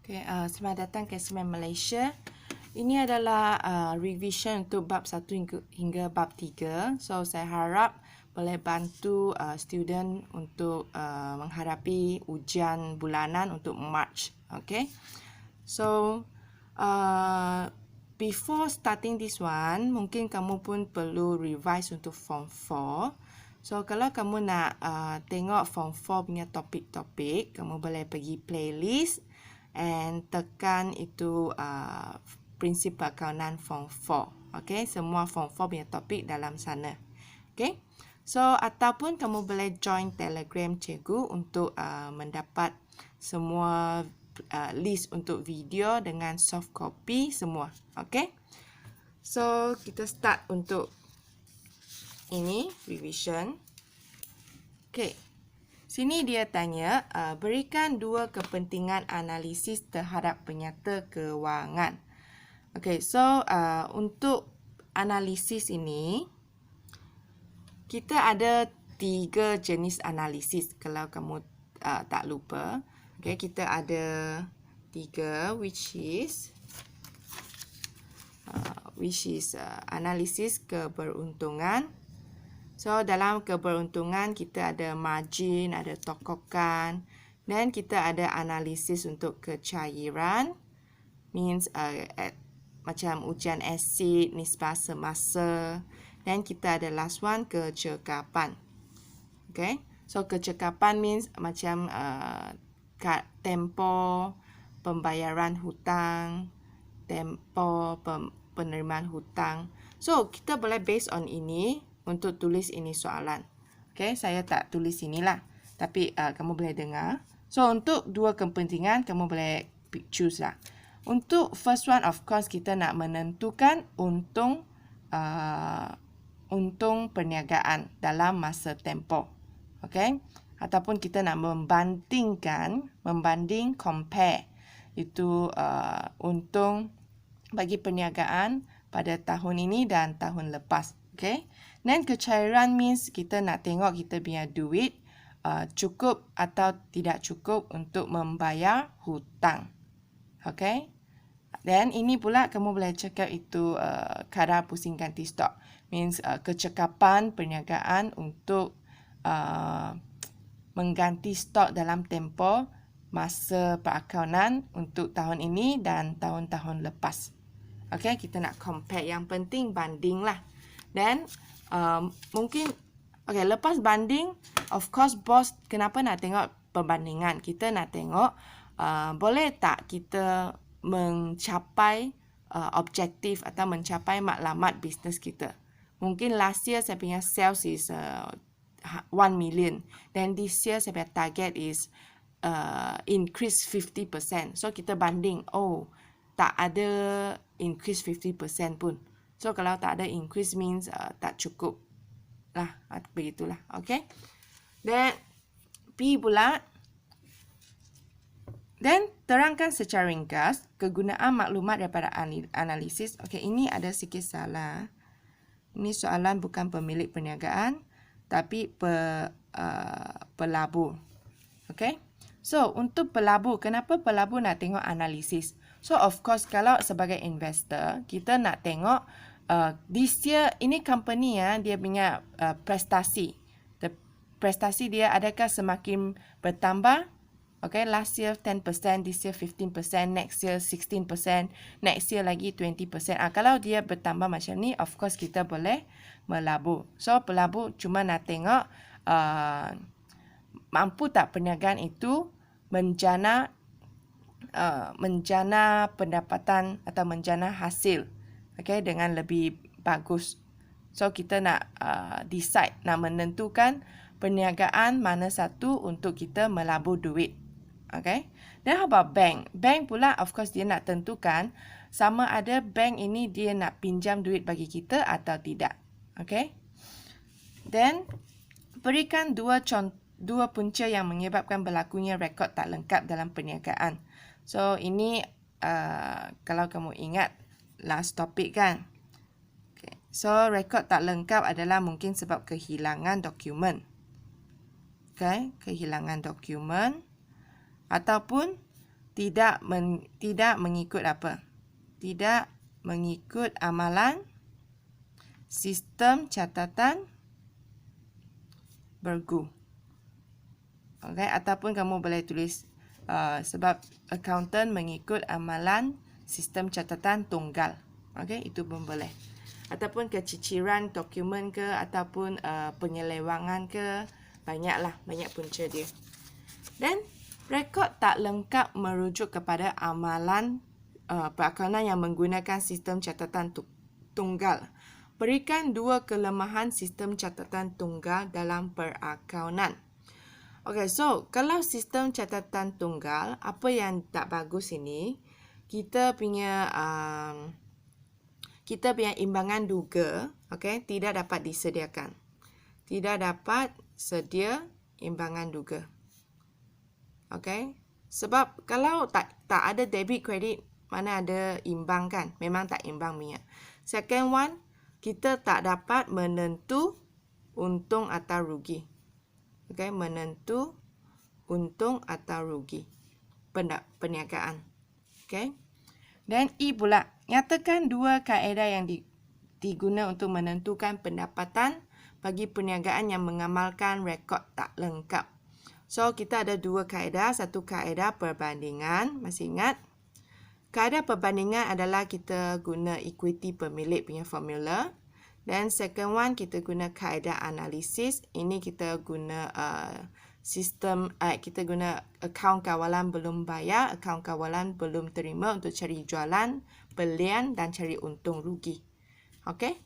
Okay, selamat datang ke Semen Malaysia. Ini adalah revision untuk bab 1 hingga bab 3. So, saya harap boleh bantu student untuk menghadapi ujian bulanan untuk March. Okay. So, before starting this one, mungkin kamu pun perlu revise untuk Form 4. So, kalau kamu nak tengok Form 4 punya topik-topik, kamu boleh pergi playlist and tekan itu prinsip perakaunan Form 4. Okay, semua Form 4 punya topik dalam sana. Okay, so ataupun kamu boleh join Telegram cikgu untuk mendapat semua list untuk video dengan soft copy semua. Okay, so kita start untuk ini revision. Okay. Sini dia tanya, berikan dua kepentingan analisis terhadap penyata kewangan. Okay, so untuk analisis ini, kita ada 3 jenis analisis kalau kamu tak lupa. Okay, kita ada 3 which is analisis keberuntungan. So, dalam keberuntungan, kita ada margin, ada tokokan. Dan kita ada analisis untuk kecairan. Means macam ujian asid, nisbah semasa. Dan kita ada last one, kecekapan. Okay. So, kecekapan means macam tempoh pembayaran hutang, tempoh penerimaan hutang. So, kita boleh based on ini untuk tulis ini soalan. Okay, saya tak tulis inilah. Tapi kamu boleh dengar. So, untuk dua kepentingan, kamu boleh choose lah. Untuk first one, of course, kita nak menentukan untung perniagaan dalam masa tempoh. Okay. Ataupun kita nak compare. Itu untung bagi perniagaan pada tahun ini dan tahun lepas. Okay. Dan kecairan means kita nak tengok kita punya duit cukup atau tidak cukup untuk membayar hutang. Okay. Dan ini pula kamu boleh cakap itu kadar pusing ganti stok. Means kecekapan perniagaan untuk mengganti stok dalam tempoh masa perakaunan untuk tahun ini dan tahun-tahun lepas. Okay, kita nak compare. Yang penting banding lah. Dan mungkin lepas banding, of course bos kenapa nak tengok perbandingan? Kita nak tengok boleh tak kita mencapai objektif atau mencapai maklumat bisnes kita. Mungkin last year saya punya sales is 1 million, then this year saya punya target is increase 50%. So kita banding, tak ada increase 50% pun. So, kalau tak ada increase means tak cukup lah. Begitulah. Okay. Dan P pula. Dan terangkan secara ringkas kegunaan maklumat daripada analisis. Okay, ini ada sikit salah. Ini soalan bukan pemilik perniagaan, tapi pelabur. Okay. So, untuk pelabur, kenapa pelabur nak tengok analisis? So, of course, kalau sebagai investor, kita nak tengok this year, ini company dia punya prestasi. Prestasi dia adakah semakin bertambah? Okay, last year 10%, this year 15%, next year 16%, next year lagi 20%. Kalau dia bertambah macam ni, of course, kita boleh melabur. So, pelabur cuma nak tengok mampu tak perniagaan itu menjana pendapatan atau menjana hasil, okay, dengan lebih bagus. So kita nak decide, nak menentukan perniagaan mana satu untuk kita melabur duit. Okay. Dan how about bank? Bank pula of course dia nak tentukan sama ada bank ini dia nak pinjam duit bagi kita atau tidak. Okay. Dan berikan dua punca yang menyebabkan berlakunya rekod tak lengkap dalam perniagaan. So, ini kalau kamu ingat last topic kan. Okay. So, rekod tak lengkap adalah mungkin sebab kehilangan dokumen. Okay, kehilangan dokumen. Ataupun tidak mengikut apa? Tidak mengikut amalan sistem catatan bergu. Okay, ataupun kamu boleh tulis sebab accountant mengikut amalan sistem catatan tunggal. Okay, itu pun boleh. Ataupun keciciran dokumen ke, ataupun penyelewangan ke, banyak punca dia. Dan rekod tak lengkap merujuk kepada amalan perakaunan yang menggunakan sistem catatan tunggal. Berikan 2 kelemahan sistem catatan tunggal dalam perakaunan. Okay, so kalau sistem catatan tunggal, apa yang tak bagus ini, kita punya imbangan duga, okay, tidak dapat disediakan. Tidak dapat sedia imbangan duga. Okay, sebab kalau tak ada debit kredit, mana ada imbang kan? Memang tak imbang punya. Second one, kita tak dapat menentu untung atau rugi. Okay, menentu untung atau rugi perniagaan. Okay. Dan E pula, nyatakan 2 kaedah yang diguna untuk menentukan pendapatan bagi perniagaan yang mengamalkan rekod tak lengkap. So, kita ada 2 kaedah. Satu kaedah perbandingan. Masih ingat? Kaedah perbandingan adalah kita guna equity pemilik punya formula. Dan second one, kita guna kaedah analisis. Ini kita guna kita guna akaun kawalan belum bayar, akaun kawalan belum terima untuk cari jualan, belian dan cari untung rugi. Okay?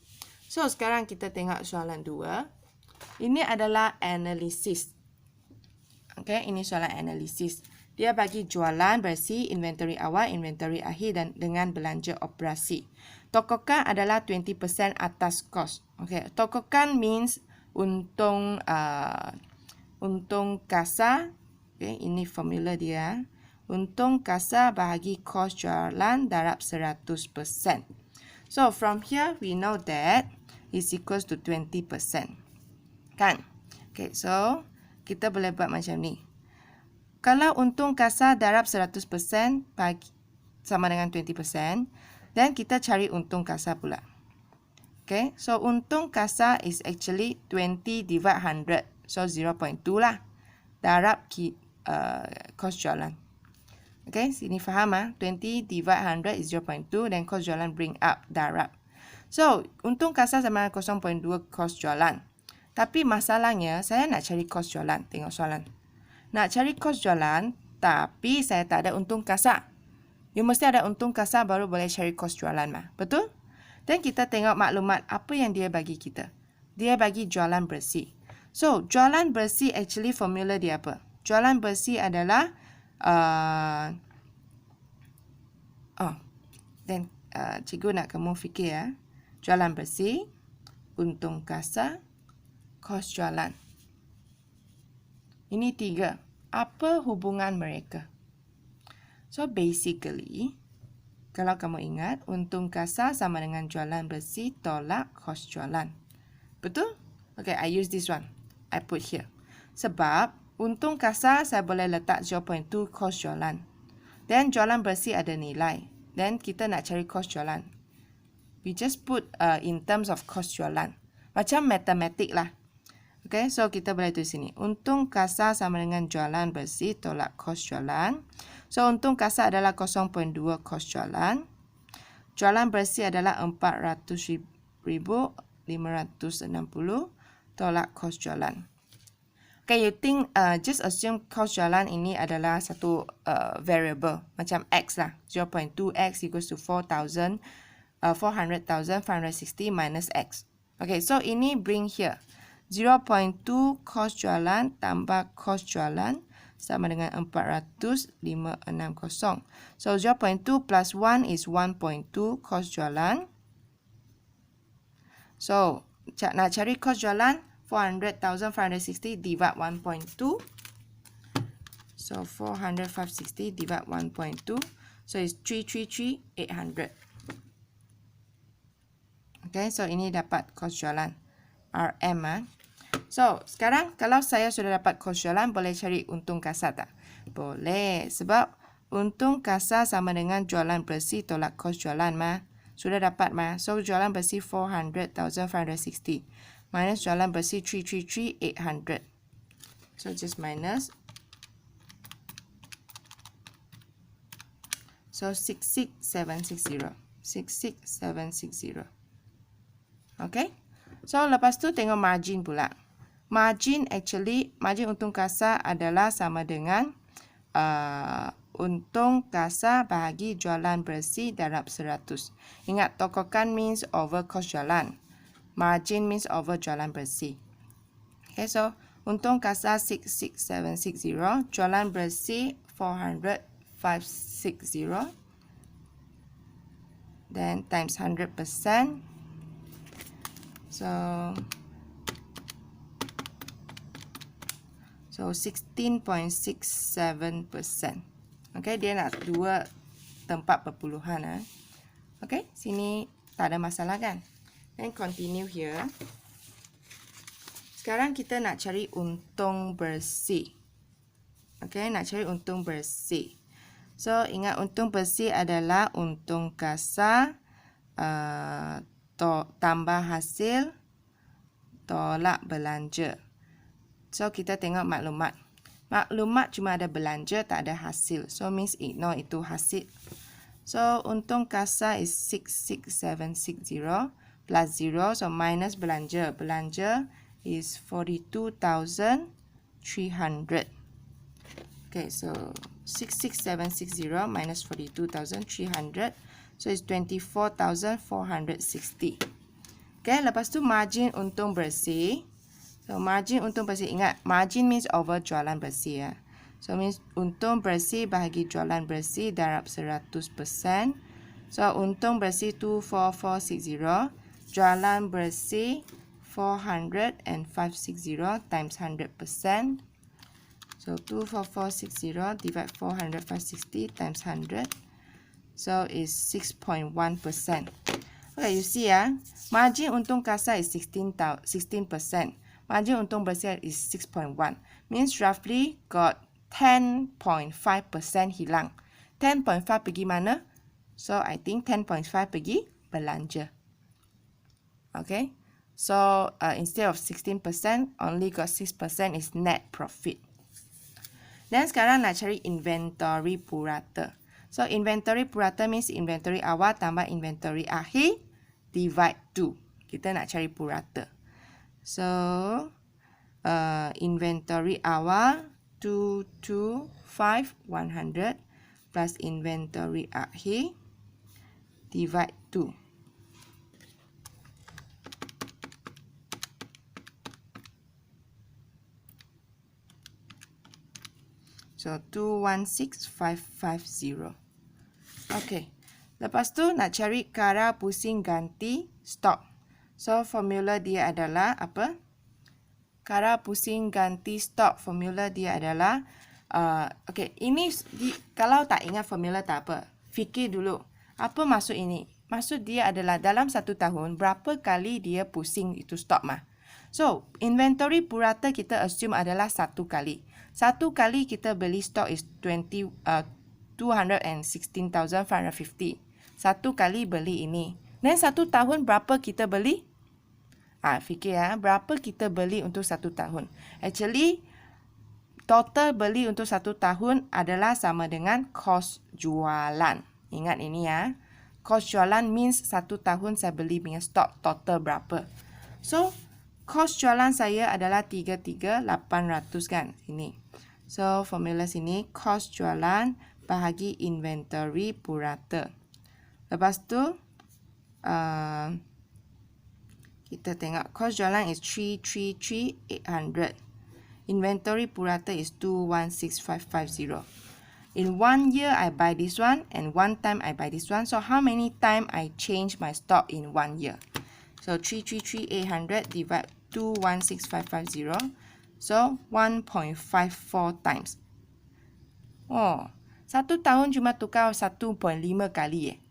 So, sekarang kita tengok soalan 2. Ini adalah analisis. Okay, ini soalan analisis. Dia bagi jualan bersih, inventory awal, inventory akhir dan dengan belanja operasi. Tokokan adalah 20% atas kos. Okay, tokokan means untung kasar. Okay, ini formula dia. Untung kasar bahagi kos jualan darab 100%. So, from here we know that is equals to 20%. Kan? Okay, so kita boleh buat macam ni. Kalau untung kasar darab 100% sama dengan 20%, dan kita cari untung kasar pula. Okay, so untung kasar is actually 20 divide 100. So 0.2 lah. Darab kos jualan. Okay, sini faham 20 divide 100 is 0.2 dan kos jualan bring up darab. So, untung kasar sama dengan 0.2 kos jualan. Tapi masalahnya, saya nak cari kos jualan. Tengok soalan. Nak cari kos jualan, tapi saya tak ada untung kasar. You mesti ada untung kasar baru boleh cari kos jualan mah. Betul? Dan kita tengok maklumat apa yang dia bagi kita. Dia bagi jualan bersih. So, jualan bersih actually formula dia apa? Jualan bersih adalah cikgu nak kamu fikir ya. Jualan bersih, untung kasar, kos jualan. Ini 3. Apa hubungan mereka? So, basically, kalau kamu ingat, untung kasar sama dengan jualan bersih tolak kos jualan. Betul? Okay, I use this one. I put here. Sebab, untung kasar saya boleh letak 0.2 kos jualan. Dan jualan bersih ada nilai. Dan kita nak cari kos jualan. We just put in terms of kos jualan. Macam matematik lah. Okay, so kita boleh tulis sini. Untung kasar sama dengan jualan bersih tolak kos jualan. So, untung kasar adalah 0.2 kos jualan. Jualan bersih adalah 400,560 tolak kos jualan. Okay, you think just assume kos jualan ini adalah satu variable. Macam X lah. 0.2X equals to 400,560 minus X. Okay, so ini bring here. 0.2 kos jualan tambah kos jualan sama dengan 400,560. So, 0.2 plus 1 is 1.2 kos jualan. So, nak cari kos jualan, 400,560 divide 1.2. So, 400,560 divide 1.2. So, it's 333,800. Okay, so ini dapat kos jualan. RM. So, sekarang kalau saya sudah dapat kos jualan, boleh cari untung kasar tak? Boleh. Sebab untung kasa sama dengan jualan bersih tolak kos jualan mah. Sudah dapat mah. So jualan bersih 400,560 minus jualan bersih 333,800. So just minus. So 66760. 66760. Okay. So lepas tu tengok margin pula. Margin untung kasa adalah sama dengan untung kasa bahagi jualan bersih darab 100. Ingat, tokokan means over kos jualan. Margin means over jualan bersih. Okay, so untung kasa 66760, jualan bersih 400,560. Then times 100%. So 16.67%. Okay, dia nak 2 tempat perpuluhan. Okay, sini tak ada masalah kan? Then continue here. Sekarang kita nak cari untung bersih. Okay, nak cari untung bersih. So, ingat untung bersih adalah untung kasa tambah hasil tolak belanja. So, kita tengok maklumat. Maklumat cuma ada belanja, tak ada hasil. So, means ignore itu hasil. So, untung kasa is 66760 plus 0. So, minus belanja. Belanja is 42,300. Okay, so 66760 minus 42,300. So, it's 24,460. Okay, lepas tu margin untung bersih. So, margin untung bersih. Ingat, margin means over jualan bersih ya. So, means untung bersih bahagi jualan bersih darab 100%. So, untung bersih 24460. Jualan bersih 400 and 560 times 100%. So, 24460 divide 400, 560 times 100. So, is 6.1%. Okay, you see ya. Margin untung kasa is 16%. Margin untung bersih is 6.1. Means roughly got 10.5% hilang. 10.5 pergi mana? So, I think 10.5 pergi belanja. Okay. So, instead of 16%, only got 6% is net profit. Dan sekarang nak cari inventory purata. So, inventory purata means inventory awal tambah inventory akhir divide 2. Kita nak cari purata. So, inventory awal 225,100 plus inventory akhir divide 2. So, 216550. Okay. Lepas tu, nak cari kara pusing ganti stok. So, formula dia adalah apa? Kara pusing ganti stok. Formula dia adalah, okay, ini kalau tak ingat formula tak apa. Fikir dulu. Apa maksud ini? Maksud dia adalah dalam 1 tahun, berapa kali dia pusing itu stok mah. So, inventory purata kita assume adalah 1 kali. 1 kali kita beli stok is 216,550. 1 kali beli ini. Dan 1 tahun berapa kita beli? Fikir ya, berapa kita beli untuk 1 tahun? Actually, total beli untuk 1 tahun adalah sama dengan kos jualan. Ingat ini ya. Kos jualan means 1 tahun saya beli punya stok total berapa. So, kos jualan saya adalah 33,800 kan? Ini. So, formula sini kos jualan bahagi inventory purata. Lepas tu, kita tengok kos jualan is 333,800. Inventory purata is 216550. In 1 year, I buy this one and 1 time I buy this one. So, how many time I change my stock in 1 year? So, 333,800 divide 216550. So, 1.54 times. Oh, 1 tahun cuma tukar 1.5 kali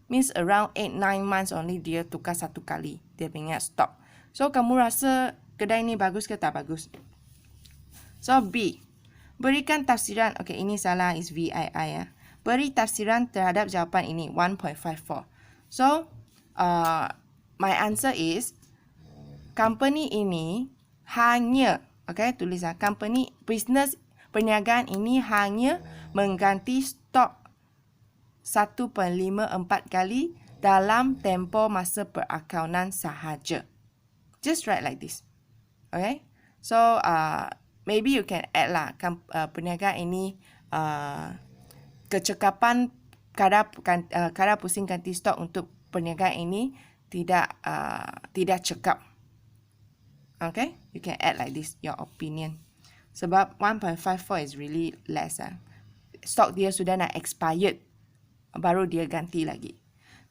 Means around 8-9 months only dia tukar 1 kali. Dia punya stock. So, kamu rasa kedai ni bagus ke tak bagus? So, B. Berikan tafsiran. Okay, ini salah is VII ya. beri tafsiran terhadap jawapan ini 1.54. So, my answer is company ini hanya, okay, tulis company business perniagaan ini hanya mengganti stok 1.54 kali dalam tempoh masa perakunan sahaja. Just write like this. Okay? So, maybe you can add lah, perniagaan ini kecekapan kadar pusing ganti stok untuk perniagaan ini tidak cekap. Okay? You can add like this, your opinion. Sebab 1.54 is really less. Stok dia sudah nak expired, baru dia ganti lagi.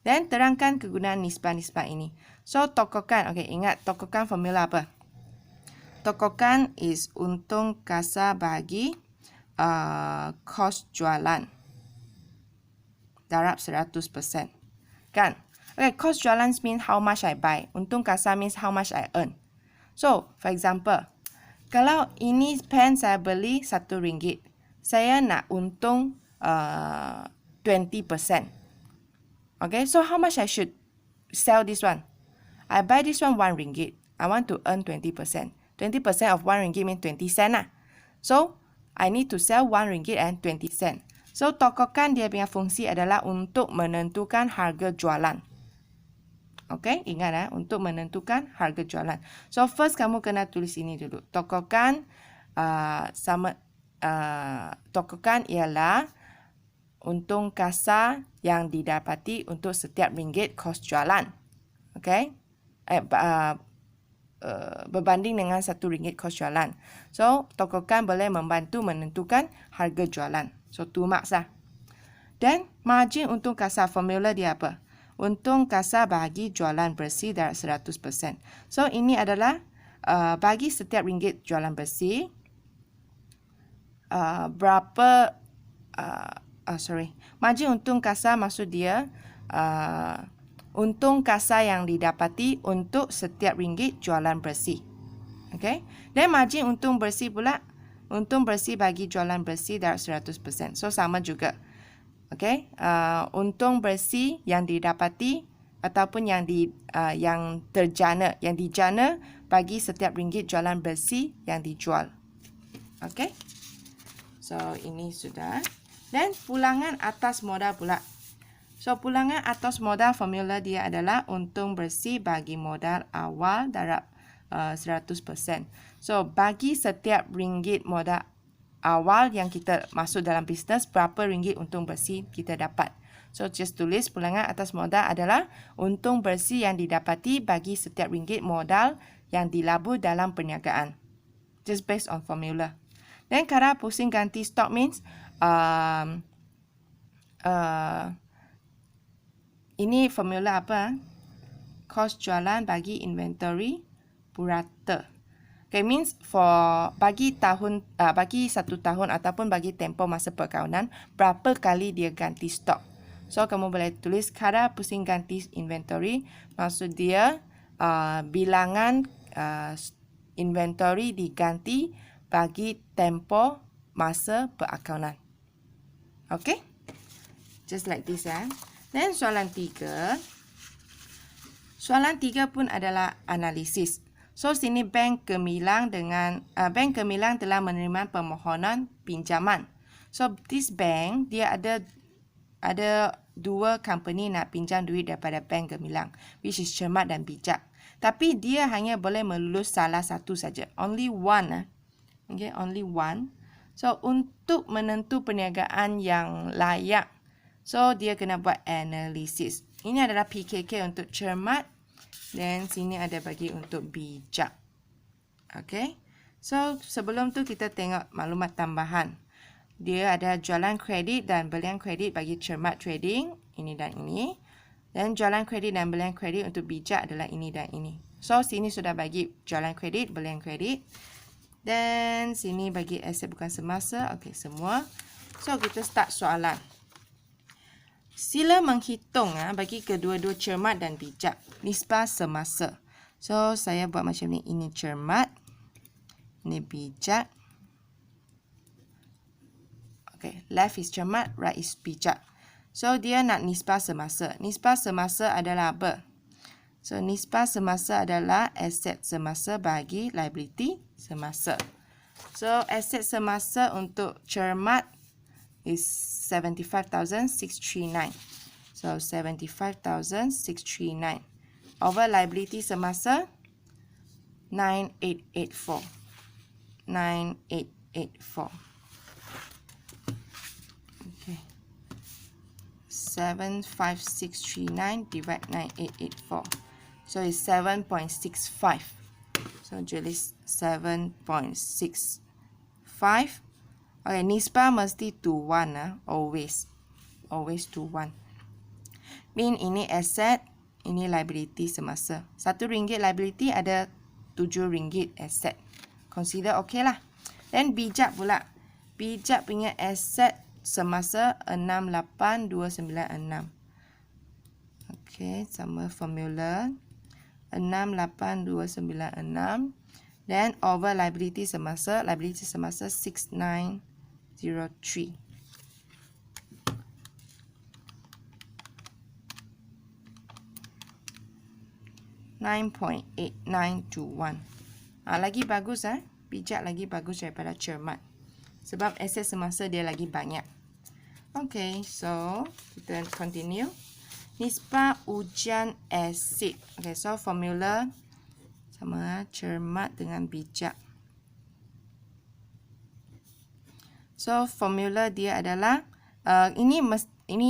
Dan terangkan kegunaan nisbah-nisbah ini. So, tokokan. Okay, ingat tokokan formula apa? Tokokan is untung kasar bagi kos jualan darab 100%. Kan? Okay, kos jualan means how much I buy. Untung kasar means how much I earn. So, for example, kalau ini pen saya beli RM1, saya nak untung 20%. Okay, so how much I should sell this one? I buy this one RM1. I want to earn 20%. 20% of RM1 means 20 cent lah. So, I need to sell RM1 and 20 cent. So, tokokan dia punya fungsi adalah untuk menentukan harga jualan. Okay, ingat untuk menentukan harga jualan. So, first kamu kena tulis ini dulu. Tokokan tokokan ialah untung kasar yang didapati untuk setiap ringgit kos jualan. Okay? Berbanding dengan RM1 kos jualan. So, tokokan boleh membantu menentukan harga jualan. So, 2 marks lah. Dan margin untung kasar, formula dia apa? Untung kasar bagi jualan bersih darab 100%. So, ini adalah bagi setiap ringgit jualan bersih, berapa margin untung kasar maksud dia untung kasar yang didapati untuk setiap ringgit jualan bersih. Okay? Dan margin untung bersih pula, untung bersih bagi jualan bersih darab 100%. So, sama juga. Okay? Untung bersih yang didapati ataupun yang terjana, yang dijana bagi setiap ringgit jualan bersih yang dijual. Okay? So, ini sudah. Dan pulangan atas modal pula. So, pulangan atas modal formula dia adalah untung bersih bagi modal awal darab 100%. So, bagi setiap ringgit modal awal yang kita masuk dalam bisnes, berapa ringgit untung bersih kita dapat. So, just tulis pulangan atas modal adalah untung bersih yang didapati bagi setiap ringgit modal yang dilabur dalam perniagaan. Just based on formula. Dan kadar pusing ganti stok means ini formula apa? Kos jualan bagi inventory purata. Okay, means bagi 1 tahun ataupun bagi tempoh masa perkawinan, berapa kali dia ganti stok. So, kamu boleh tulis kadar pusing ganti inventory. Maksud dia bilangan inventory diganti bagi tempoh masa perakunan. Okay? Just like this. Dan soalan 3. Soalan 3 pun adalah analisis. So, sini Bank Gemilang telah menerima permohonan pinjaman. So, this bank, dia ada 2 company nak pinjam duit daripada Bank Gemilang, which is Cermat dan Bijak. Tapi dia hanya boleh melulus salah satu saja. Only one. Okay, only one. So, untuk menentu perniagaan yang layak, so dia kena buat analisis. Ini adalah PKK untuk Cermat dan sini ada bagi untuk Bijak. Okay. So, sebelum tu kita tengok maklumat tambahan. Dia ada jualan kredit dan belian kredit bagi Cermat Trading, ini dan ini. Dan jualan kredit dan belian kredit untuk Bijak adalah ini dan ini. So, sini sudah bagi jualan kredit, belian kredit. Dan sini bagi aset bukan semasa. Okey, semua. So, kita start soalan. Sila menghitung bagi kedua-dua Cermat dan Bijak. Nisbah semasa. So, saya buat macam ni. Ini Cermat. Ini Bijak. Okay, left is cermat, right is bijak. So, dia nak nisbah semasa. Nisbah semasa adalah apa? So, nisbah semasa adalah aset semasa bagi liability semasa. So, aset semasa untuk cermat is 75,639. So, 75,639. Over liability semasa, 9884. 9884. Okay. 75639 divide 9884. So it's 7.65. So jadi 7.65. Okay, nisbah mesti to 1 always. Always to 1. Mean ini asset, ini liability semasa. RM1 liability ada RM7 asset. Consider okay lah. Then bijak pula. Bijak punya asset semasa 68296. Okay, sama formula. 68296. Then over liability semasa 6903. 9.8921. Lagi bagus bijak lagi bagus daripada cermat. Sebab aset semasa dia lagi banyak. Okay, so kita continue. Nisbah ujian asid. Okay, so formula sama cermat dengan bijak. So formula dia adalah ini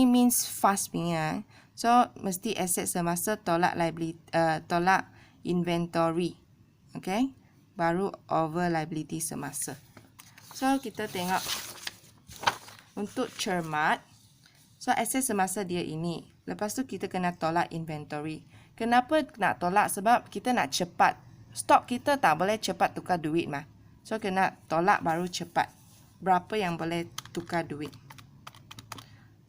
means fast punya. So mesti aset semasa tolak liability tolak inventory. Okay? Baru over liability semasa. So kita tengok untuk cermat. So aset semasa dia ini. Lepas tu kita kena tolak inventory. Kenapa nak tolak? Sebab kita nak cepat. Stok kita tak boleh cepat tukar duit mah. So kena tolak baru cepat. Berapa yang boleh tukar duit?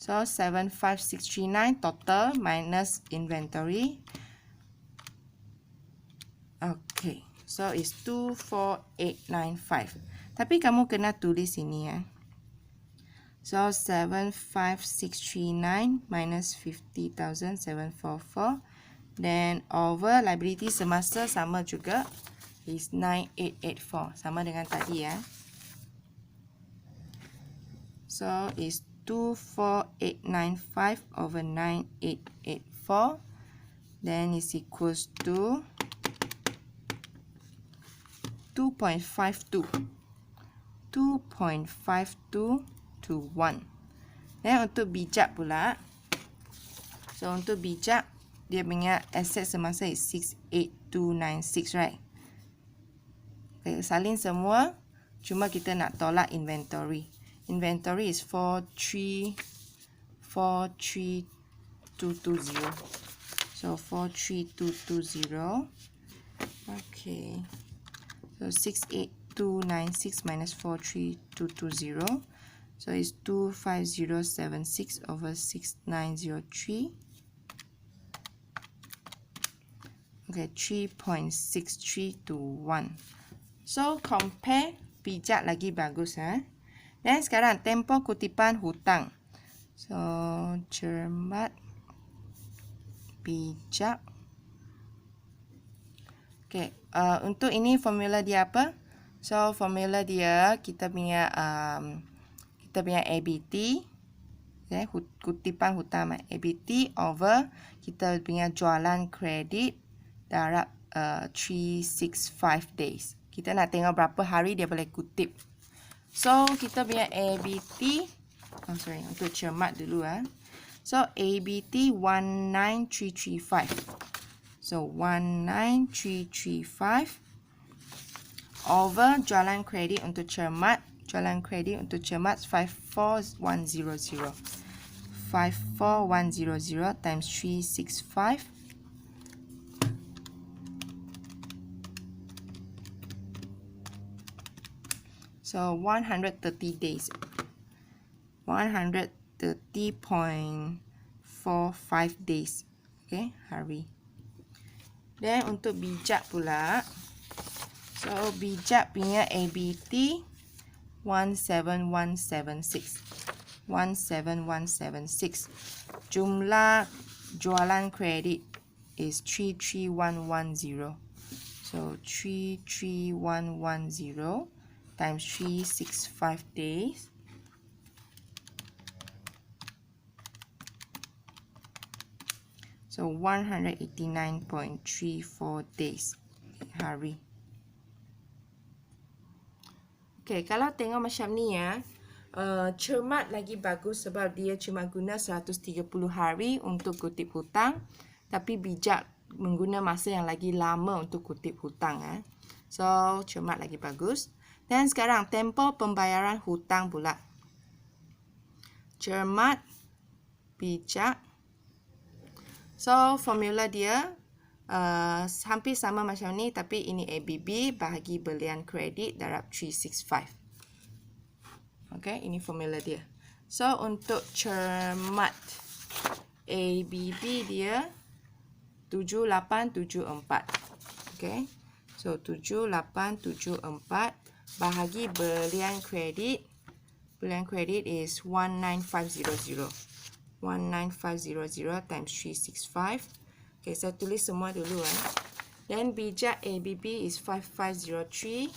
So 75639 total minus inventory. Okay. So it's 24895. Tapi kamu kena tulis ini So 75639 minus 50,744. Then over liability semasa sama juga is 9884. Sama dengan tadi So is 24895 over 9884. Then is equals to 2.52. 2.52 to 1. Dan untuk bijak pula. So untuk bijak dia punya aset semasa is 68296, right? Okay, salin semua. Cuma kita nak tolak inventory. Inventory is 43220. So 43220. Okay. So 68296 minus 43220. So it's 25076 over 6903. Okay, 3.63 to 1. So compare bijak lagi bagus Dan sekarang tempoh kutipan hutang. So cermat, bijak. Okay, untuk ini formula dia apa? So formula dia kita punya ABT, kutipan hutang ABT over kita punya jualan kredit darab 365 days. Kita nak tengok berapa hari dia boleh kutip. So kita punya ABT, untuk cermat dulu So ABT 19335. So 19335 over jualan kredit untuk cermat. Jualan kredit untuk cermat 54100. 54100 times 365. So 130 days. 130.45 days. Okay, hari. Dan untuk bijak pula. So bijak punya ABT 17176. 17176. Jumlah jualan kredit is 33110. So 33110 times 365 days. So 189.34 days, hari. Okay, kalau tengok macam ni ya, cermat lagi bagus sebab dia cuma guna 130 hari untuk kutip hutang, tapi bijak mengguna masa yang lagi lama untuk kutip hutang. So, cermat lagi bagus. Dan sekarang, tempoh pembayaran hutang pula. Cermat, bijak. So, formula dia hampir sama macam ni, tapi ini ABB bahagi belian kredit darab 365. Okay, ini formula dia. So, untuk cermat ABB dia 7874. Okay, so 7874 bahagi belian kredit. Belian kredit is 19500. 19500 times 365. Okay, saya tulis semua dulu. Then bijak ABB is 5503.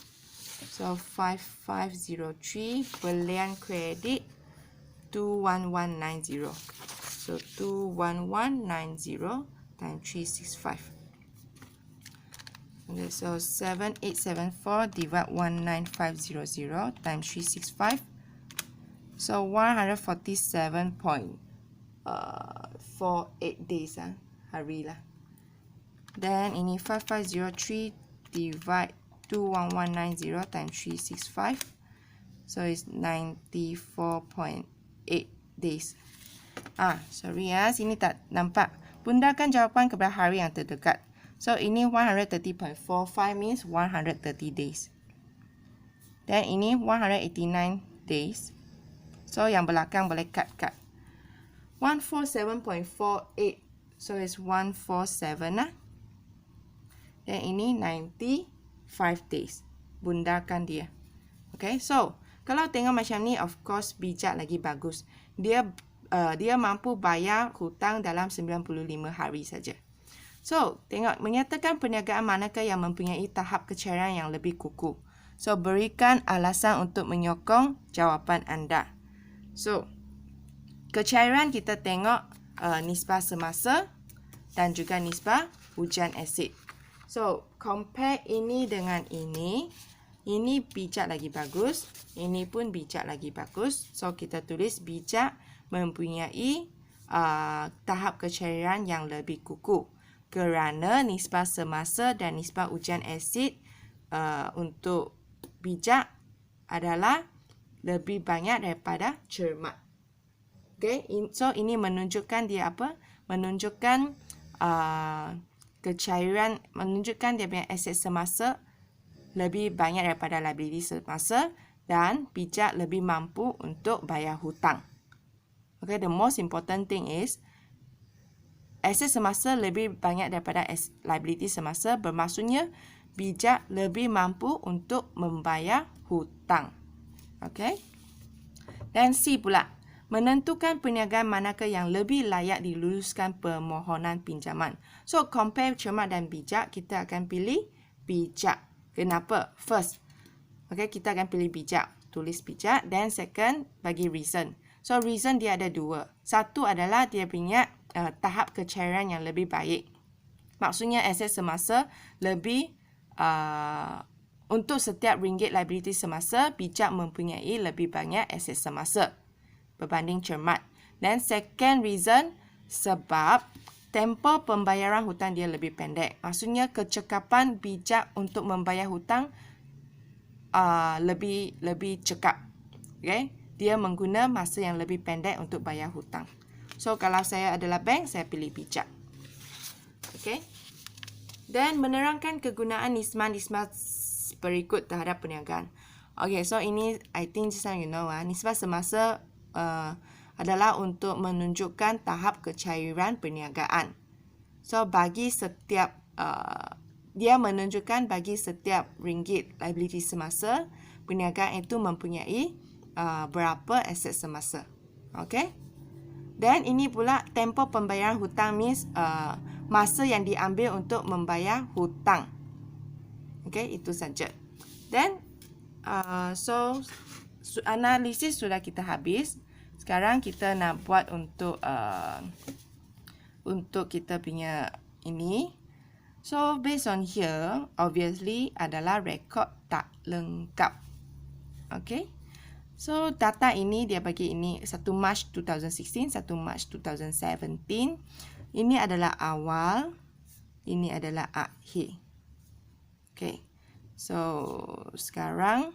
So 5503 belian kredit 21190. So 21190 times 365. Okay, so 7874 divide 19500 times 365. So 147.48 days hari lah. Then ini 5503 divide 21190 times 365. So it's 94.8 days. Sorry sini tak nampak. Bundakan jawapan kepada hari yang terdekat. So ini 130.45 means 130 days. Then ini 189 days. So yang belakang boleh cut. 147.48. So it's 147 lah. Dan ini 95 days. Bundakan dia. Okay, so kalau tengok macam ni, of course bijak lagi bagus. Dia mampu bayar hutang dalam 95 hari saja. So, tengok menyatakan perniagaan manakah yang mempunyai tahap kecairan yang lebih kukuh. So, berikan alasan untuk menyokong jawapan anda. So, kecairan kita tengok nisbah semasa dan juga nisbah hujan asid. So, compare ini dengan ini. Ini bijak lagi bagus. Ini pun bijak lagi bagus. So, kita tulis bijak mempunyai tahap kecairan yang lebih kukuh. Kerana nisbah semasa dan nisbah hujan asid untuk bijak adalah lebih banyak daripada cermat. Okay, so ini menunjukkan dia apa? Menunjukkan kecairan, menunjukkan dia punya aset semasa lebih banyak daripada liability semasa dan bijak lebih mampu untuk bayar hutang. Okay, the most important thing is aset semasa lebih banyak daripada liability semasa bermaksudnya bijak lebih mampu untuk membayar hutang. Okay. Dan C pula, menentukan perniagaan manakah yang lebih layak diluluskan permohonan pinjaman. So, compare cermat dan bijak, kita akan pilih bijak. Kenapa? First, okay, kita akan pilih bijak. Tulis bijak. Then second, bagi reason. So, reason dia ada dua. Satu adalah dia punya tahap kecairan yang lebih baik. Maksudnya, aset semasa lebih untuk setiap ringgit liability semasa, bijak mempunyai lebih banyak aset semasa berbanding cermat. Dan second reason, sebab tempoh pembayaran hutang dia lebih pendek. Maksudnya kecekapan bijak untuk membayar hutang lebih cekap. Okay? Dia mengguna masa yang lebih pendek untuk bayar hutang. So, kalau saya adalah bank, saya pilih bijak. Okay? Dan menerangkan kegunaan nisbah-nisbah berikut terhadap perniagaan. Okay, so ini I think just now you know nisbah semasa adalah untuk menunjukkan tahap kecairan perniagaan. So, bagi setiap dia menunjukkan bagi setiap ringgit liability semasa, perniagaan itu mempunyai berapa aset semasa. Okay. Dan ini pula tempoh pembayaran hutang means masa yang diambil untuk membayar hutang. Okay, itu saja. Then, so analisis sudah kita habis. Sekarang kita nak buat untuk kita punya ini. So, based on here, obviously adalah rekod tak lengkap. Okay. So, data ini dia bagi ini 1 Mac 2016, 1 Mac 2017. Ini adalah awal, ini adalah akhir. Okay. So, sekarang